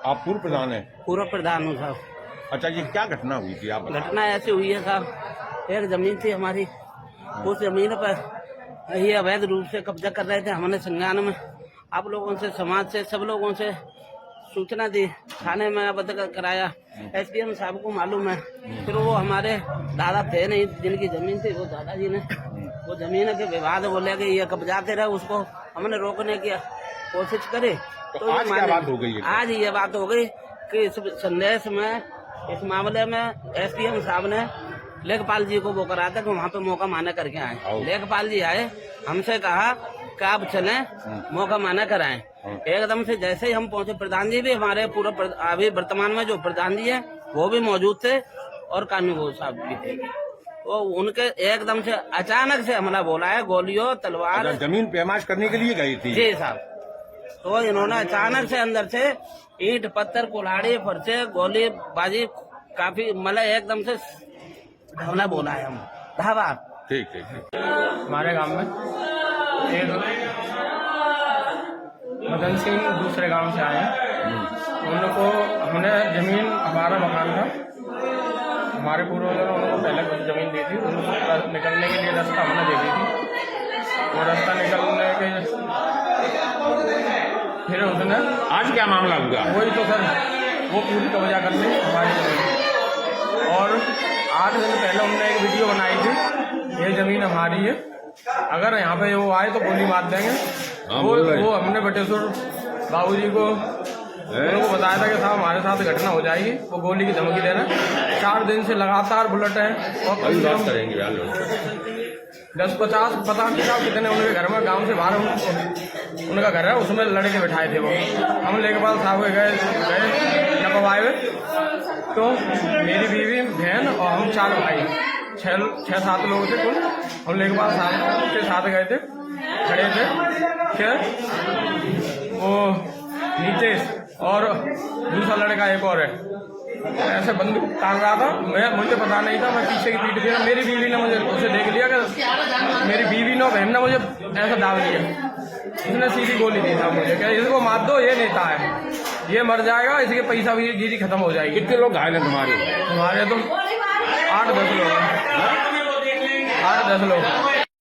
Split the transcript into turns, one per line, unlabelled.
आप पूर्व प्रधान हैं?
पूर्व प्रधान हूँ साहब।
अच्छा, ये क्या घटना हुई थी? आप बताएं।
घटना ऐसी हुई है साहब, एक जमीन थी हमारी, उस जमीन पर ये अवैध रूप से कब्जा कर रहे थे। हमने संज्ञान में आप लोगों से, समाज से, सब लोगों से सूचना दी, थाने में अवगत कराया। एसडीएम साहब को मालूम है। फिर वो हमारे दादा थे नहीं, जिनकी जमीन थी, वो दादाजी ने वो जमीन के विवाद बोले कि ये कब्जाते रहे, उसको हमने रोकने की कोशिश करी।
तो आज क्या बात हो गई है?
आज ये बात हो गई कि इस संदेश में, इस मामले में एसडीएम साहब ने लेखपाल जी को वो करा था कि वहाँ पे मौका माना करके आए। लेखपाल जी आए, हमसे कहा कि आप चलें, मौका माना कराएं। एकदम से जैसे ही हम पहुंचे, प्रधान जी भी हमारे पूरा अभी वर्तमान में जो प्रधान जी है वो भी मौजूद थे और कानून साहब भी थे। वो उनके एकदम से अचानक से हमला बोला है, गोलियों तलवार।
जमीन पेमाश करने के लिए गई थी?
जी साहब। तो इन्होंने अचानक से अंदर से ईंट पत्थर कुल्हाड़ी फरसे गोली बाजी काफी मतलब एकदम से हमला बोला है हम धावा।
ठीक ठीक।
हमारे गांव में एक मदन सिंह दूसरे गांव से आए हैं। उनको हमने जमीन, हमारा मकान था, हमारे पूर्वजों ने उनको पहले कुछ जमीन दी थी, उनको निकलने के लिए रास्ता हमने दे दी थी। वो रास्ता निकलने के फिर उसने
आज क्या मामला हुआ?
वही तो सर, वो पूरी कब्जा कर ली हमारी जमीन। और 8 दिन पहले हमने एक वीडियो बनाई थी, ये जमीन हमारी है, अगर यहाँ पे वो आए तो गोली मार देंगे। वो हमने बटेश्वर बाबूजी को उनको बताया था कि साहब हमारे साथ घटना हो जाएगी, वो गोली की धमकी दे रहे हैं। 4 दिन से लगातार बुलेट है और 10-50 पता नहीं था कितने उनके घर में, गांव से बाहर उनका घर है, उसमें लड़के बैठाए थे वो। हम लेखपाल साहब गए जब आए, तो मेरी बीवी, बहन और हम 4 भाई, 6-7 लोग थे कुल। हम लेखपाल साहब के साथ गए थे, खड़े थे कि वो नीतीश और दूसरा लड़का एक और है, ऐसे बंदूक टांग रहा था। मुझे पता नहीं था, मैं पीछे की पीठ दिया। मेरी बीवी ने मुझे उसे देख लिया कि मेरी बीवी ने, बहन ने मुझे ऐसा डाल दिया। उसने सीधी गोली दी था मुझे कि इसको मार दो, ये नेता है, ये मर जाएगा, इसके पैसा भी गिरी खत्म हो जाएगी।
कितने लोग घायल हैं तुम्हारे?
हमारे तो 8-10 लोग हैं, 8-10 लोग।